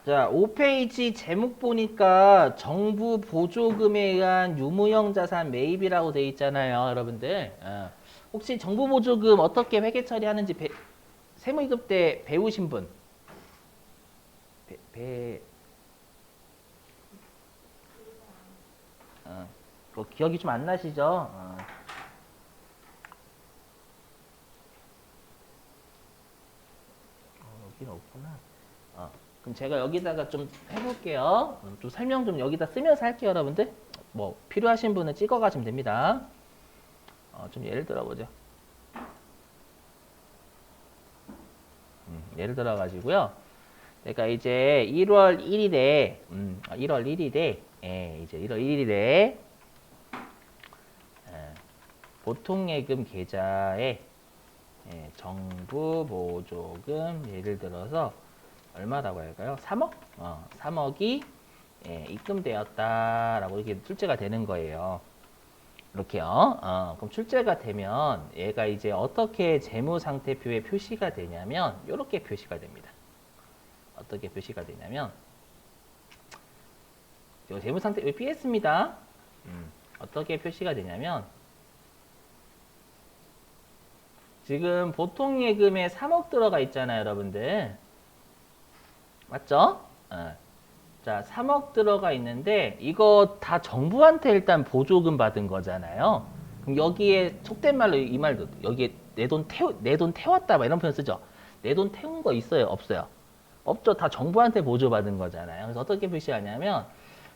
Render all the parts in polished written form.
자, 5페이지 제목 보니까 정부 보조금에 의한 유무형 자산 매입이라고 돼 있잖아요, 여러분들. 혹시 정부 보조금 어떻게 회계 처리하는지 세무이급 때 배우신 분? 배, 배, 그거 기억이 좀 안 나시죠? 여기는 없구나. 그럼 제가 여기다가 좀 해볼게요. 좀 설명 좀 여기다 쓰면서 할게요, 여러분들. 뭐 필요하신 분은 찍어가시면 됩니다. 좀 예를 들어보죠. 예를 들어 가지고요. 내가 이제 1월 1일에 1월 1일에 이제 1월 1일에 보통예금 계좌에 정부 보조금 예를 들어서 얼마라고 할까요? 3억? 3억이 입금되었다라고 이렇게 출제가 되는 거예요. 이렇게요. 그럼 출제가 되면 얘가 이제 어떻게 재무상태표에 표시가 되냐면 이렇게 표시가 됩니다. 어떻게 표시가 되냐면 재무상태 여기 PS입니다. 어떻게 표시가 되냐면 지금 보통예금에 3억 들어가 있잖아요, 여러분들. 맞죠? 자, 3억 들어가 있는데 이거 다 정부한테 일단 보조금 받은 거잖아요. 그럼 여기에 속된 말로 이 말도 여기에 내 돈 태웠다 막 이런 표현 쓰죠. 내 돈 태운 거 있어요, 없어요? 없죠. 다 정부한테 보조받은 거잖아요. 그래서 어떻게 표시하냐면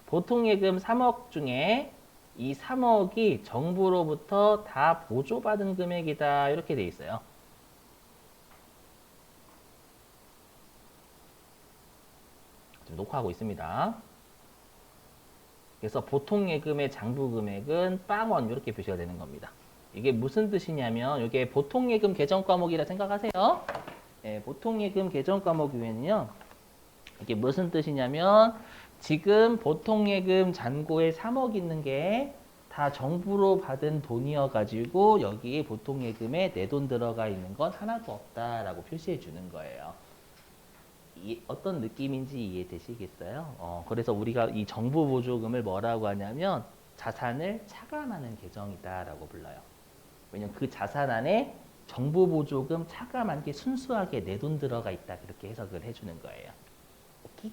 보통예금 3억 중에 이 3억이 정부로부터 다 보조받은 금액이다. 이렇게 돼 있어요. 지금 녹화하고 있습니다. 그래서 보통예금의 장부금액은 빵원 이렇게 표시가 되는 겁니다. 이게 무슨 뜻이냐면 이게 보통예금 계정 과목이라 생각하세요. 보통예금 계정 과목이면요. 이게 무슨 뜻이냐면 지금 보통예금 잔고에 3억 있는 게 다 정부로 받은 돈이어가지고 여기에 보통예금에 내 돈 들어가 있는 건 하나도 없다라고 표시해 주는 거예요. 어떤 느낌인지 이해되시겠어요? 그래서 우리가 이 정부 보조금을 뭐라고 하냐면 자산을 차감하는 계정이다라고 불러요. 왜냐면 그 자산 안에 정부 보조금 차감한 게 순수하게 내 돈 들어가 있다 그렇게 해석을 해주는 거예요. 오케이?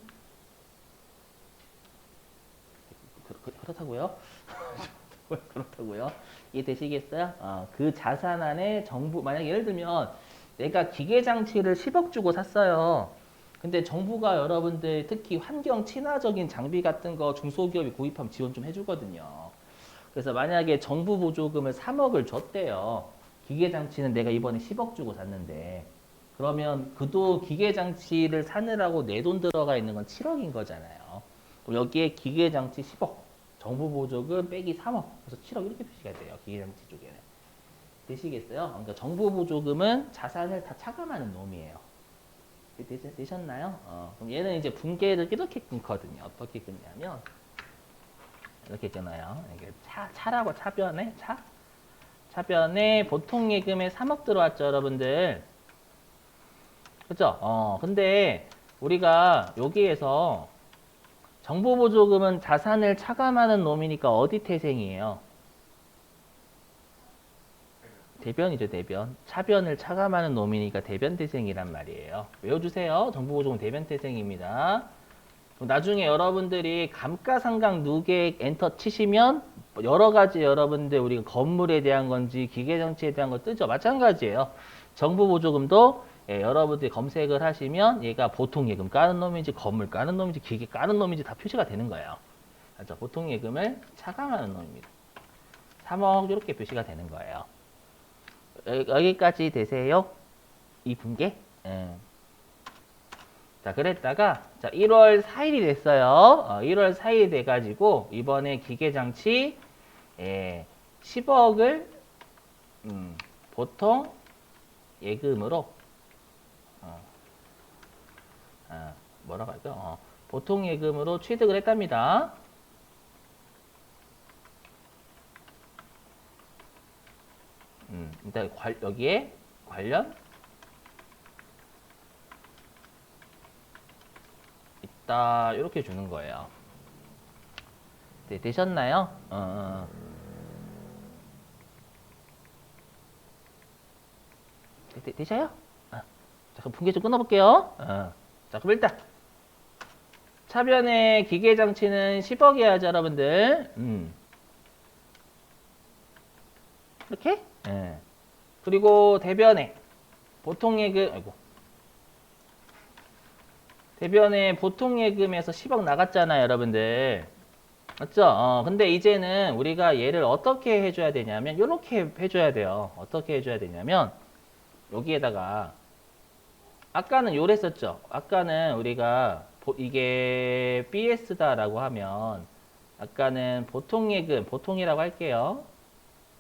그렇다고요? 그렇다고요? 이해되시겠어요? 그 자산 안에 정부 만약 예를 들면 내가 기계장치를 10억 주고 샀어요. 근데 정부가 여러분들 특히 환경 친화적인 장비 같은 거 중소기업이 구입하면 지원 좀 해주거든요. 그래서 만약에 정부 보조금을 3억을 줬대요. 기계장치는 내가 이번에 10억 주고 샀는데 그러면 그도 기계장치를 사느라고 내 돈 들어가 있는 건 7억인 거잖아요. 그럼 여기에 기계장치 10억, 정부 보조금 빼기 3억, 그래서 7억 이렇게 표시가 돼요. 기계장치 쪽에는. 되시겠어요? 그러니까 정부 보조금은 자산을 다 차감하는 놈이에요. 되셨나요? 그럼 얘는 이제 분계를 이렇게 끊거든요. 어떻게 끊냐면 이렇게 끊어요. 이게 차라고 차변에 차변에 보통 예금에 3억 들어왔죠, 여러분들. 그죠? 근데 우리가 여기에서 정부 보조금은 자산을 차감하는 놈이니까 어디 태생이에요? 대변이죠, 대변. 차변을 차감하는 놈이니까 대변 태생이란 말이에요. 외워주세요. 정부 보조금 대변 태생입니다. 나중에 여러분들이 감가상각 누계 엔터 치시면 여러 가지 여러분들 우리가 건물에 대한 건지 기계정치에 대한 거 뜨죠. 마찬가지예요. 정부 보조금도 여러분들이 검색을 하시면 얘가 보통 예금 까는 놈인지 건물 까는 놈인지 기계 까는 놈인지 다 표시가 되는 거예요. 그래서 보통 예금을 차감하는 놈입니다. 3억 이렇게 표시가 되는 거예요. 여기까지 되세요? 이 분계? 자, 그랬다가 자, 1월 4일이 됐어요. 1월 4일이 돼가지고 이번에 기계장치 10억을 보통 예금으로 뭐라고 할까요? 보통 예금으로 취득을 했답니다. 일단 여기에 관련 있다. 이렇게 주는 거예요. 네, 되셨나요? 되셔요? 자, 그럼 분계 좀 끊어볼게요. 자, 그럼 일단 차변의 기계장치는 10억이야죠, 여러분들. 이렇게? 예. 그리고 대변에 보통 예금, 아이고. 대변에 보통 예금에서 10억 나갔잖아요, 여러분들. 맞죠? 근데 이제는 우리가 얘를 어떻게 해줘야 되냐면, 이렇게 해줘야 돼요. 어떻게 해줘야 되냐면, 여기에다가, 아까는 요랬었죠? 아까는 우리가 이게 BS다라고 하면, 아까는 보통 예금, 보통이라고 할게요.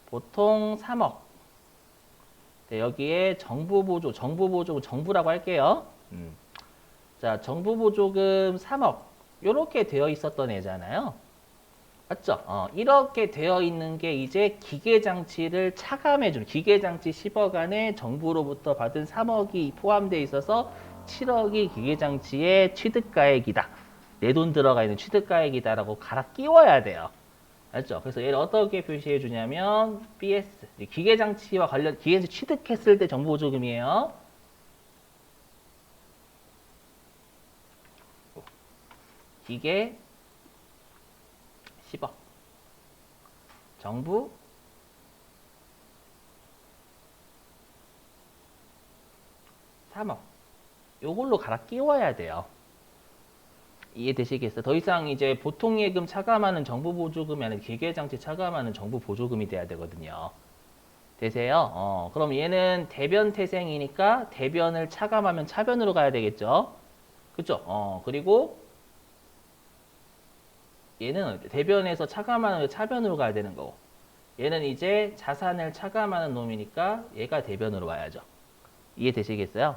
보통 3억. 네, 여기에 정부 보조, 정부라고 할게요. 자, 정부 보조금 3억. 요렇게 되어 있었던 애잖아요. 맞죠? 이렇게 되어 있는 게 이제 기계장치를 차감해주는, 기계장치 10억 안에 정부로부터 받은 3억이 포함되어 있어서 7억이 기계장치의 취득가액이다. 내 돈 들어가 있는 취득가액이다라고 갈아 끼워야 돼요. 알죠? 그래서 얘를 어떻게 표시해 주냐면 BS, 기계장치와 관련, 기계장치 취득했을 때 정보보조금이에요. 기계 10억. 정부 3억. 요걸로 갈아 끼워야 돼요. 이해되시겠어요? 더 이상 이제 보통 예금 차감하는 정부 보조금이 아니라 기계장치 차감하는 정부 보조금이 돼야 되거든요. 되세요? 그럼 얘는 대변 태생이니까 대변을 차감하면 차변으로 가야 되겠죠? 그쵸? 그리고 얘는 대변에서 차감하는 차변으로 가야 되는 거고. 얘는 이제 자산을 차감하는 놈이니까 얘가 대변으로 와야죠. 이해되시겠어요?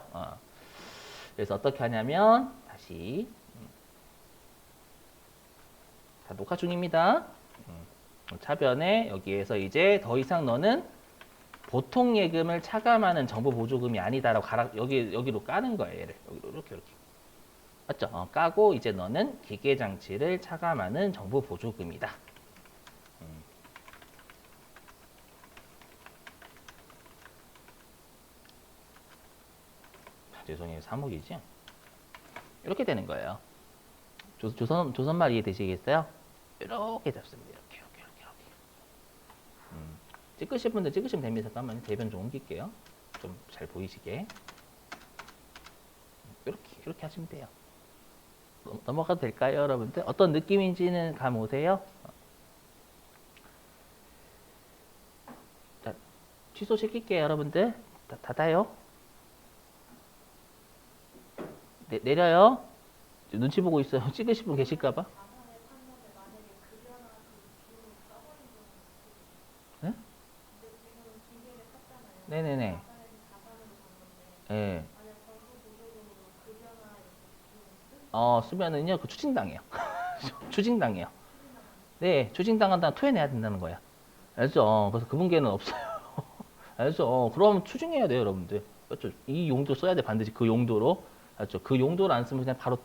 그래서 어떻게 하냐면 다시 다 녹화 중입니다. 차변에 여기에서 이제 더 이상 너는 보통 예금을 차감하는 정부 보조금이 아니다라고 여기로 까는 거예요. 얘를 여기로 이렇게 맞죠? 까고 이제 너는 기계장치를 차감하는 정부 보조금이다. 죄송해요. 3억이죠? 이렇게 되는 거예요. 조선말 이해되시겠어요? 이렇게 잡습니다. 이렇게. 찍으실 분들 찍으시면 됩니다. 잠깐만요. 대변 좀 옮길게요. 좀 잘 보이시게. 이렇게 하시면 돼요. 넘어가도 될까요, 여러분들? 어떤 느낌인지는 감 오세요? 자, 취소시킬게요, 여러분들. 닫아요. 내려요. 눈치 보고 있어요. 찍으실 분 계실까봐. 네? 네네네. 네. 쓰면은요, 그 추징당해요. 추징당해요. 네, 추징당한다면 토해내야 된다는 거야. 알죠? 그래서 그분께는 없어요. 알죠? 그럼 추징해야 돼요, 여러분들. 그렇죠? 이 용도 써야 돼, 반드시 그 용도로. 알죠? 그 용도를 안 쓰면 그냥 바로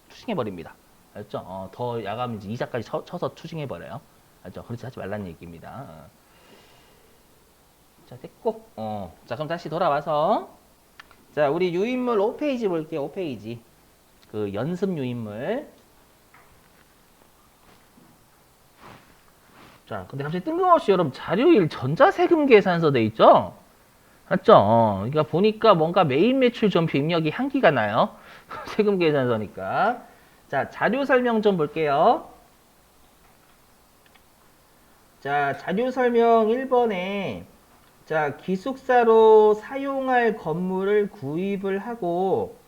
추징해버립니다. 알죠? 더 야가면 이제 이자까지 쳐서 추징해버려요. 알죠? 그렇지 하지 말라는 얘기입니다. 자, 됐고. 자, 그럼 다시 돌아와서. 자, 우리 유인물 5페이지 볼게요, 5페이지. 그 연습 유인물. 자, 근데 갑자기 뜬금없이 여러분 자료일 전자세금 계산서 돼 있죠? 맞죠? 그러니까 보니까 뭔가 메인 매출 전표 입력이 향기가 나요. 세금 계산서니까. 자, 자료 설명 좀 볼게요. 자, 자료 설명 1번에 자, 기숙사로 사용할 건물을 구입을 하고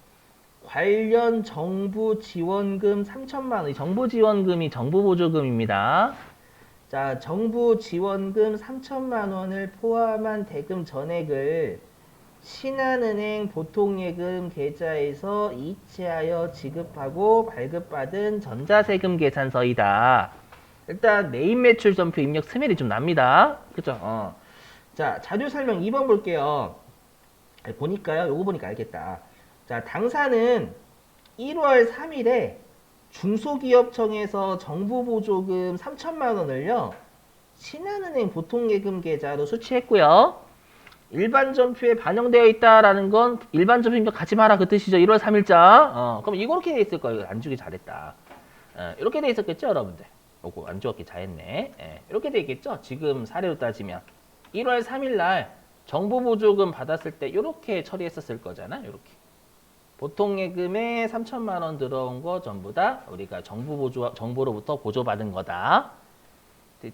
관련 정부 지원금 3천만 원. 정부 지원금이 정부 보조금입니다. 자, 정부 지원금 3천만 원을 포함한 대금 전액을 신한은행 보통예금 계좌에서 이체하여 지급하고 발급받은 전자세금 계산서이다. 일단 메인 매출 전표 입력 스멜이 좀 납니다. 그죠? 자, 자료 설명 2번 볼게요. 보니까요. 요거 보니까 알겠다. 자, 당사는 1월 3일에 중소기업청에서 정부보조금 3천만 원을요. 신한은행 보통예금 계좌로 수취했고요. 일반 전표에 반영되어 있다라는 건 일반 전표니까 같이 봐라 그 뜻이죠. 1월 3일자. 그럼 이렇게 돼 있을 거예요. 안 주기 잘했다. 이렇게 돼 있었겠죠, 여러분들. 요거 안 주었기 잘했네. 이렇게 돼 있겠죠. 지금 사례로 따지면 1월 3일 날 정부 보조금 받았을 때 이렇게 처리했었을 거잖아. 이렇게. 보통 예금에 3천만 원 들어온 거 전부 다 우리가 정부로부터 보조받은 거다.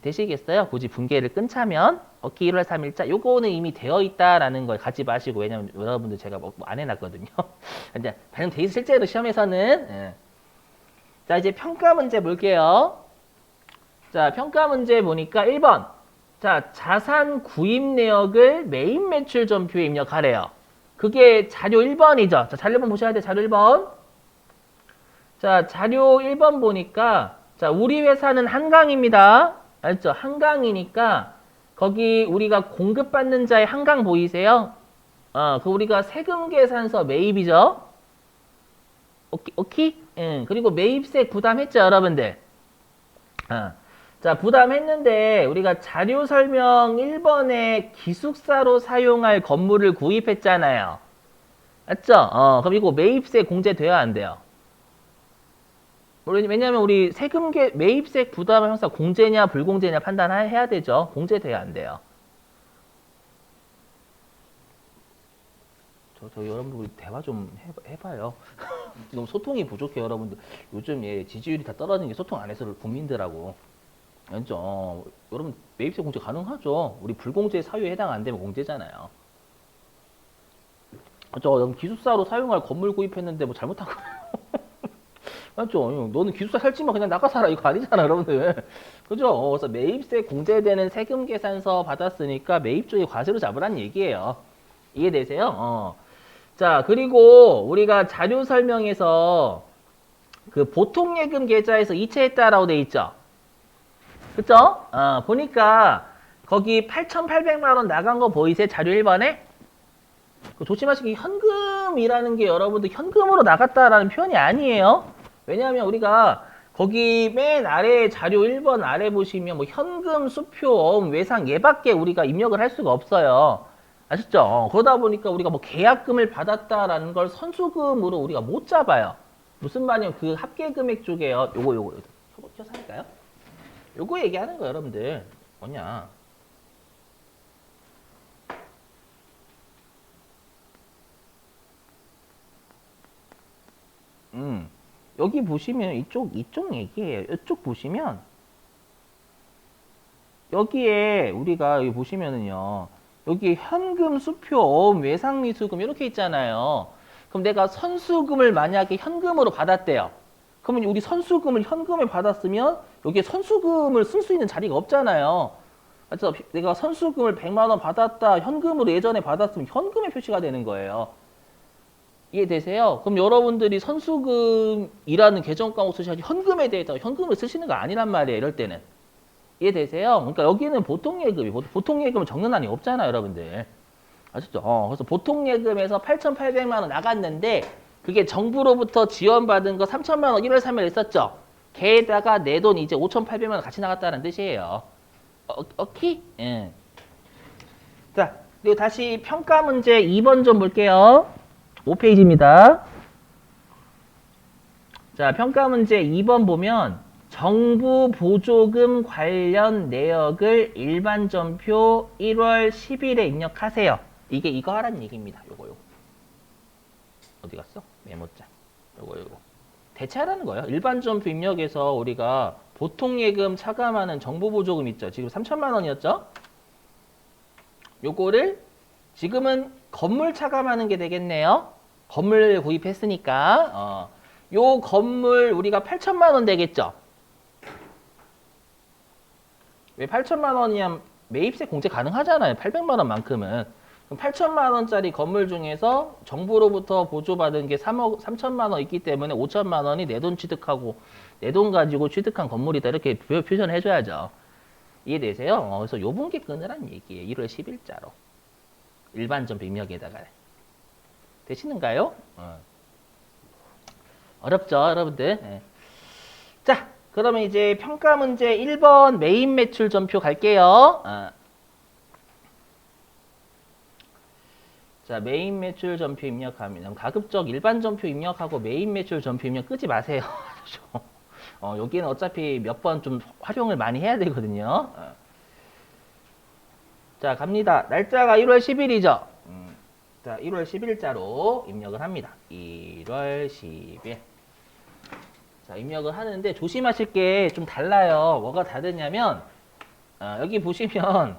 되시겠어요? 굳이 분계를 끊자면 오케이 1월 3일자 요거는 이미 되어 있다라는 걸 갖지 마시고 왜냐면 여러분들 제가 뭐 안 해놨거든요. 이제 반영돼 있어 실제로 시험에서는. 자 이제 평가 문제 볼게요. 자 평가 문제 보니까 1번 자 자산 구입 내역을 메인 매출 전표에 입력하래요. 그게 자료 1번이죠. 자 자료 1번 보셔야 돼. 자료 1번. 자 자료 1번 보니까 자 우리 회사는 한강입니다. 알죠? 한강이니까 거기 우리가 공급받는 자의 한강 보이세요? 그 우리가 세금 계산서 매입이죠. 오케이? 그리고 매입세 부담했죠, 여러분들. 자, 부담했는데 우리가 자료 설명 1번에 기숙사로 사용할 건물을 구입했잖아요. 맞죠? 그럼 이거 매입세 공제돼야 안 돼요? 왜냐면 우리 매입세 부담을 항상 공제냐 불공제냐 판단해야 되죠. 공제돼야 안 돼요. 저 여러분들 우리 대화 좀 해봐요. 너무 소통이 부족해요, 여러분들. 요즘 지지율이 다 떨어지는 게 소통 안 해서 국민들하고. 알죠? 여러분 매입세 공제 가능하죠. 우리 불공제 사유에 해당 안 되면 공제잖아요. 그렇죠? 기숙사로 사용할 건물 구입했는데 뭐 잘못한 거예요. 맞죠? 너는 기숙사 살지만 그냥 나가 살아 이거 아니잖아 여러분들. 그죠? 그래서 매입세 공제되는 세금 계산서 받았으니까 매입 쪽에 과세로 잡으란 얘기예요. 이해되세요? 자 그리고 우리가 자료 설명에서 그 보통예금 계좌에서 이체했다라고 돼 있죠. 그쵸? 보니까 거기 8,800만 원 나간 거 보이세요? 자료 1번에? 조심하시기 현금이라는 게 여러분들 현금으로 나갔다라는 표현이 아니에요. 왜냐하면 우리가 거기 맨 아래 자료 1번 아래 보시면 뭐 현금, 수표, 어음, 외상 얘밖에 우리가 입력을 할 수가 없어요. 아셨죠? 그러다 보니까 우리가 뭐 계약금을 받았다라는 걸 선수금으로 우리가 못 잡아요. 무슨 말이냐면 그 합계금액 쪽에요. 요거 켜서 할까요? 요거 얘기하는 거예요, 여러분들. 뭐냐? 여기 보시면 이쪽 얘기예요. 이쪽 보시면 여기에 우리가 여기 보시면은요. 여기 현금, 수표, 어음, 외상미수금 이렇게 있잖아요. 그럼 내가 선수금을 만약에 현금으로 받았대요. 그러면 우리 선수금을 현금에 받았으면 여기에 선수금을 쓸 수 있는 자리가 없잖아요. 그래서 내가 선수금을 100만 원 받았다. 현금으로 예전에 받았으면 현금의 표시가 되는 거예요. 이해되세요? 그럼 여러분들이 선수금이라는 계정 과목 쓰셔야지 현금에 대해서 현금을 쓰시는 거 아니란 말이에요. 이럴 때는. 이해되세요? 그러니까 여기는 보통예금이 보통예금은 적는 한이 없잖아요. 여러분들. 아셨죠? 그래서 보통예금에서 8,800만 원 나갔는데 그게 정부로부터 지원받은 거 3천만 원 1월 3일 있었죠? 걔에다가 내 돈 이제 5,800만 원 같이 나갔다는 뜻이에요. 오케이? 예. 자, 그리고 다시 평가 문제 2번 좀 볼게요. 5페이지입니다. 자, 평가 문제 2번 보면 정부 보조금 관련 내역을 일반 전표 1월 10일에 입력하세요. 이거 하라는 얘기입니다. 요거. 어디 갔어? 메모장. 요거. 대체하라는 거예요. 일반 전표 입력에서 우리가 보통 예금 차감하는 정부 보조금 있죠. 지금 3천만 원이었죠? 요거를 지금은 건물 차감하는 게 되겠네요. 건물 구입했으니까 요 건물 우리가 8천만 원 되겠죠. 왜 8천만 원이야? 매입세 공제 가능하잖아요. 800만 원만큼은. 그럼 8천만 원짜리 건물 중에서 정부로부터 보조받은 게 3천만 원 있기 때문에 5천만 원이 내 돈 취득하고 내 돈 가지고 취득한 건물이다. 이렇게 표현해 줘야죠. 이해되세요? 그래서 요 분기 끊으란 얘기예요. 1월 10일자로. 일반 전표 입력에다가. 되시는가요? 어렵죠, 여러분들? 네. 그러면 이제 평가 문제 1번 메인 매출 전표 갈게요. 자, 메인 매출 전표 입력하면 가급적 일반 전표 입력하고 메인 매출 전표 입력 끄지 마세요. 여기는 어차피 몇 번 좀 활용을 많이 해야 되거든요. 자, 갑니다. 날짜가 1월 10일이죠. 자, 1월 10일자로 입력을 합니다. 1월 10일. 자, 입력을 하는데 조심하실 게 좀 달라요. 뭐가 다르냐면, 여기 보시면,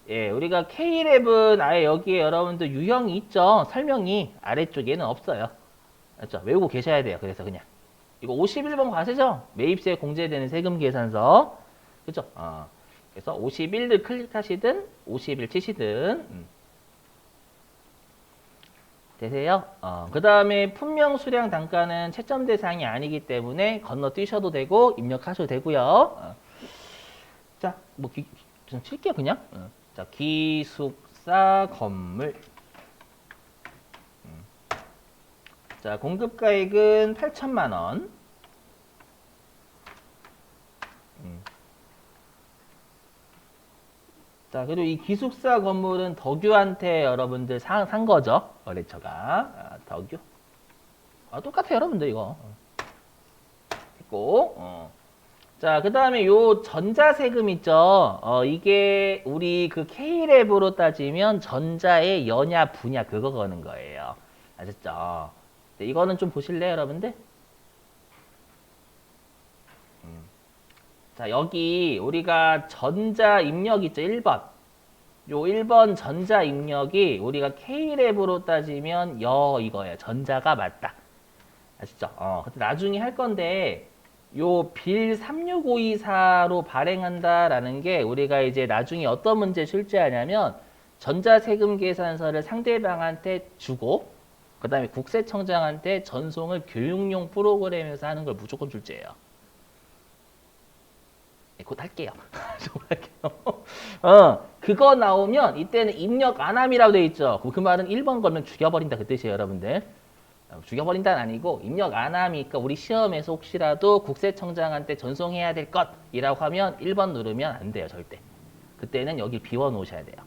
예, 우리가 K11 아예 여기에 여러분들 유형이 있죠. 설명이 아래쪽에는 없어요. 맞죠? 외우고 계셔야 돼요. 그래서 그냥. 이거 51번 과세죠? 매입세 공제되는 세금 계산서. 그죠? 그래서 51을 클릭하시든 51 치시든 되세요. 그 다음에 품명 수량 단가는 채점 대상이 아니기 때문에 건너뛰셔도 되고 입력하셔도 되고요. 자, 뭐 좀 칠게요 그냥. 자, 기숙사 건물. 자, 공급가액은 8천만 원. 자, 그리고 이 기숙사 건물은 덕유한테 여러분들 산 거죠. 거래처가. 덕유. 똑같아요, 여러분들, 이거. 했고, 자, 그 다음에 요 전자세금 있죠. 이게 우리 그 K랩으로 따지면 전자의 여냐, 부냐, 그거 거는 거예요. 아셨죠? 네, 이거는 좀 보실래요, 여러분들? 자, 여기 우리가 전자 입력 있죠, 1번. 요 1번 전자 입력이 우리가 K랩으로 따지면 이거예요. 전자가 맞다. 아시죠? 근데 나중에 할 건데 요 빌 36524로 발행한다라는 게 우리가 이제 나중에 어떤 문제 출제하냐면 전자세금 계산서를 상대방한테 주고 그 다음에 국세청장한테 전송을 교육용 프로그램에서 하는 걸 무조건 출제해요. 곧 할게요. 그거 나오면 이때는 입력 안함이라고 돼 있죠. 그 말은 1번 걸면 죽여버린다 그 뜻이에요, 여러분들. 죽여버린다는 아니고 입력 안함이니까 우리 시험에서 혹시라도 국세청장한테 전송해야 될 것이라고 하면 1번 누르면 안 돼요, 절대. 그때는 여기 비워놓으셔야 돼요.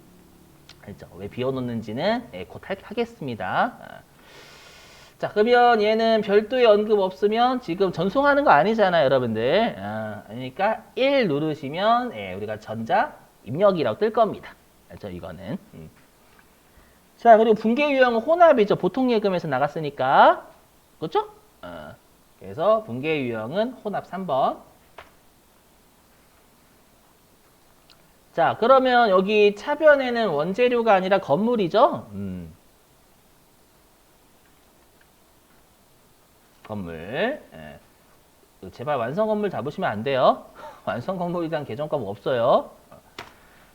알죠? 왜 비워놓는지는 곧 하겠습니다. 자, 그러면 얘는 별도의 언급 없으면 지금 전송하는 거 아니잖아요, 여러분들. 그러니까 1 누르시면 우리가 전자 입력이라고 뜰 겁니다. 알죠? 이거는. 자, 그리고 분계 유형은 혼합이죠. 보통 예금에서 나갔으니까. 그렇죠? 그래서 분계 유형은 혼합 3번. 자, 그러면 여기 차변에는 원재료가 아니라 건물이죠? 건물. 제발 완성 건물 잡으시면 안 돼요. 완성 건물에 대한 계정값 없어요.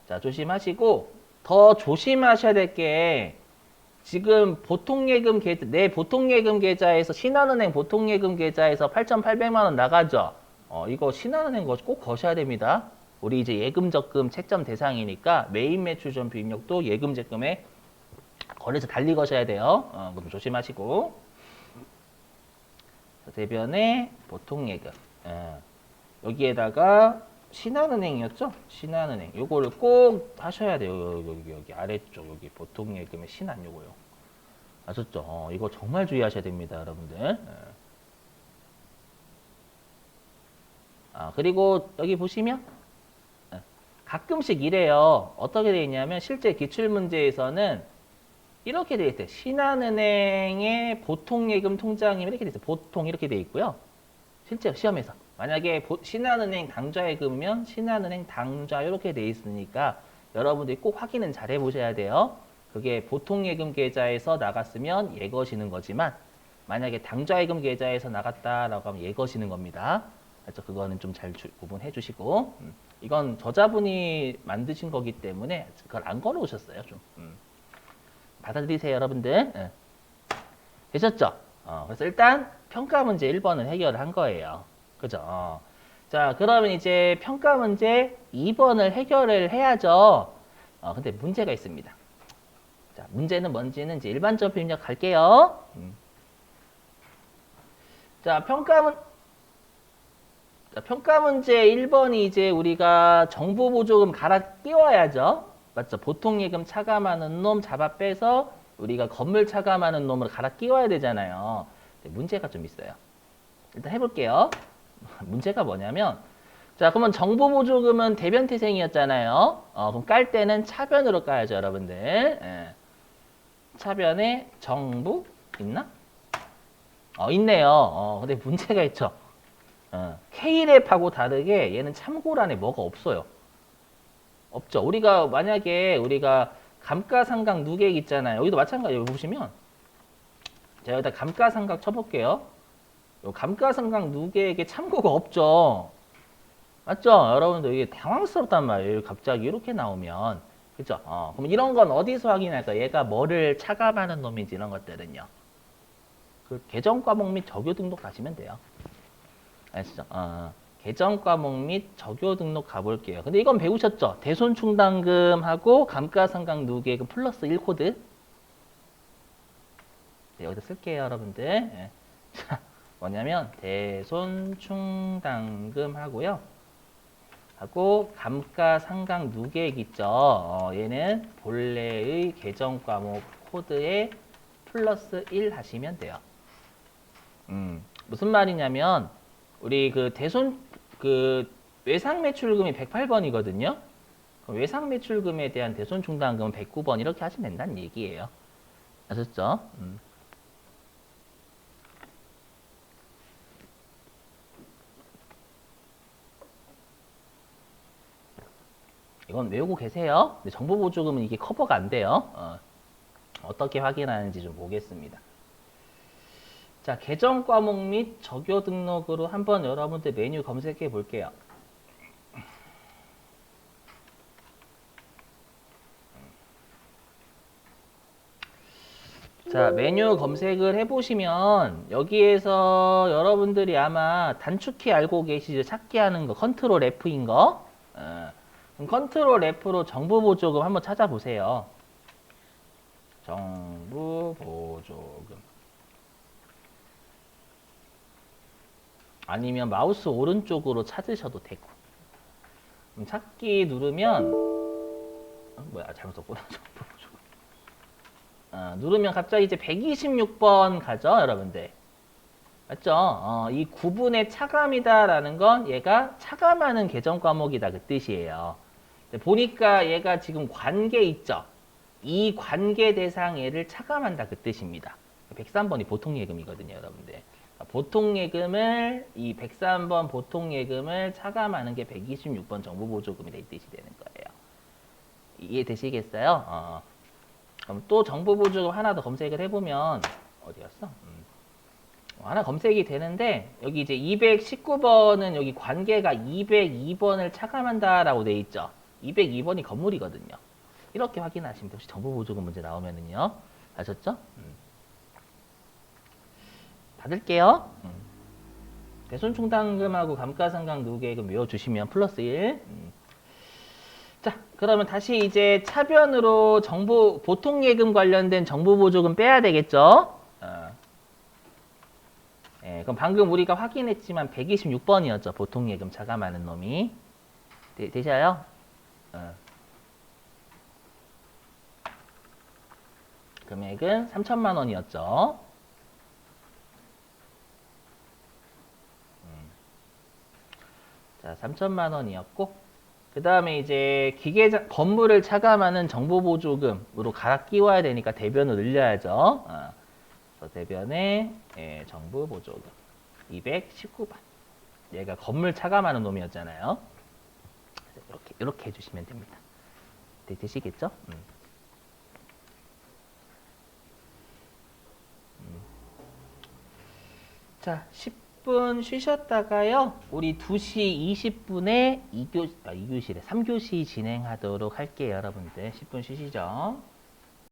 자, 조심하시고 더 조심하셔야 될 게 지금 보통예금 계좌, 내 보통예금 계좌에서 신한은행 보통예금 계좌에서 8,800만 원 나가죠. 이거 신한은행 꼭 거셔야 됩니다. 우리 이제 예금 적금 채점 대상이니까 메인 매출 전표 입력도 예금 적금에 거래소 달리 거셔야 돼요. 그럼 조심하시고. 대변에 보통예금. 여기에다가 신한은행이었죠? 신한은행. 요거를 꼭 하셔야 돼요. 여기 아래쪽 여기 보통예금의 신한 요거요. 아셨죠? 이거 정말 주의하셔야 됩니다, 여러분들. 그리고 여기 보시면 가끔씩 이래요. 어떻게 되어 있냐면 실제 기출문제에서는 이렇게 되어 있어요. 신한은행의 보통예금 통장이 이렇게 되어 있어요. 보통 이렇게 되어 있고요. 실제 시험에서. 만약에 신한은행 당좌예금이면 신한은행 당좌 이렇게 되어 있으니까 여러분들이 꼭 확인은 잘 해보셔야 돼요. 그게 보통예금 계좌에서 나갔으면 예거시는 거지만 만약에 당좌예금 계좌에서 나갔다라고 하면 예거시는 겁니다. 그래서 그거는 좀 잘 구분해 주시고 이건 저자분이 만드신 거기 때문에 그걸 안 걸어오셨어요. 좀. 받아들이세요, 여러분들. 되셨죠? 그래서 일단 평가 문제 1번을 해결을 한 거예요. 그죠? 자, 그러면 이제 평가 문제 2번을 해결을 해야죠. 근데 문제가 있습니다. 자, 문제는 뭔지는 이제 일반적 입력 갈게요. 자, 자, 평가 문제 1번이 이제 우리가 정부 보조금 갈아 끼워야죠. 맞죠? 보통 예금 차감하는 놈 잡아 빼서 우리가 건물 차감하는 놈을 갈아 끼워야 되잖아요. 문제가 좀 있어요. 일단 해볼게요. 문제가 뭐냐면, 자, 그러면 정부 보조금은 대변 태생이었잖아요. 그럼 깔 때는 차변으로 까야죠, 여러분들. 예. 차변에 정부 있나? 있네요. 근데 문제가 있죠. K랩하고 다르게 얘는 참고란에 뭐가 없어요. 없죠. 우리가 만약에 우리가 감가상각 누계액 있잖아요. 여기도 마찬가지예요. 여기 보시면 제가 여기다 감가상각 쳐볼게요. 요 감가상각 누계액에 참고가 없죠. 맞죠? 여러분들 이게 당황스럽단 말이에요. 갑자기 이렇게 나오면. 그죠? 그럼 이런 건 어디서 확인할까? 얘가 뭐를 차감하는 놈인지 이런 것들은요. 그 개정 과목 및 적요 등록 가시면 돼요. 아시죠? 개정 과목 및 적요 등록 가볼게요. 근데 이건 배우셨죠? 대손충당금하고 감가상각 누계금 플러스 1코드. 네, 여기다 쓸게요, 여러분들. 네. 자, 뭐냐면 대손충당금 하고요. 하고 감가상각 누계액 있죠? 얘는 본래의 개정 과목 코드에 플러스 1 하시면 돼요. 무슨 말이냐면 우리 그 외상 매출금이 108번이거든요. 외상 매출금에 대한 대손 충당금은 109번 이렇게 하시면 된다는 얘기예요. 아셨죠? 이건 외우고 계세요. 근데 정보 보조금은 이게 커버가 안 돼요. 어떻게 확인하는지 좀 보겠습니다. 자, 개정 과목 및 적요 등록으로 한번 여러분들 메뉴 검색해 볼게요. 자, 메뉴 검색을 해보시면 여기에서 여러분들이 아마 단축키 알고 계시죠? 찾기 하는 거, 컨트롤 F인 거. 그럼 컨트롤 F로 정부 보조금 한번 찾아보세요. 정부 보조금. 아니면 마우스 오른쪽으로 찾으셔도 되고. 그럼 찾기 누르면 뭐야, 잘못 썼구나. 정부 보조금. 누르면 갑자기 이제 126번 가죠, 여러분들. 맞죠? 이 구분의 차감이다라는 건 얘가 차감하는 개정 과목이다 그 뜻이에요. 보니까 얘가 지금 관계 있죠? 이 관계 대상 얘를 차감한다 그 뜻입니다. 103번이 보통예금이거든요, 여러분들. 보통예금을 이 103번 보통예금을 차감하는 게 126번 정부보조금이다 이 뜻이 되는 거예요. 이해되시겠어요? 그럼 또 정부보조금 하나 더 검색을 해보면 어디였어? 하나 검색이 되는데 여기 이제 219번은 여기 관계가 202번을 차감한다라고 돼 있죠. 202번이 건물이거든요. 이렇게 확인하시면 혹시 정부보조금 문제 나오면은요. 아셨죠? 받을게요. 대손충당금하고 감가상각 누계금 외워주시면 플러스 1. 자, 그러면 다시 이제 차변으로 정부 보통예금 관련된 정부보조금 빼야 되겠죠? 그럼 방금 우리가 확인했지만 126번이었죠. 보통예금 차감하는 놈이. 되셔요? 금액은 3천만 원이었죠. 자, 3천만 원이었고, 그 다음에 이제 건물을 차감하는 정보보조금으로 갈아 끼워야 되니까 대변을 늘려야죠. 그래서 대변에 정부보조금 219번. 얘가 건물 차감하는 놈이었잖아요. 이렇게 해주시면 됩니다. 되시겠죠? 자, 10분 쉬셨다가요. 우리 2시 20분에 3교시 진행하도록 할게요, 여러분들. 10분 쉬시죠.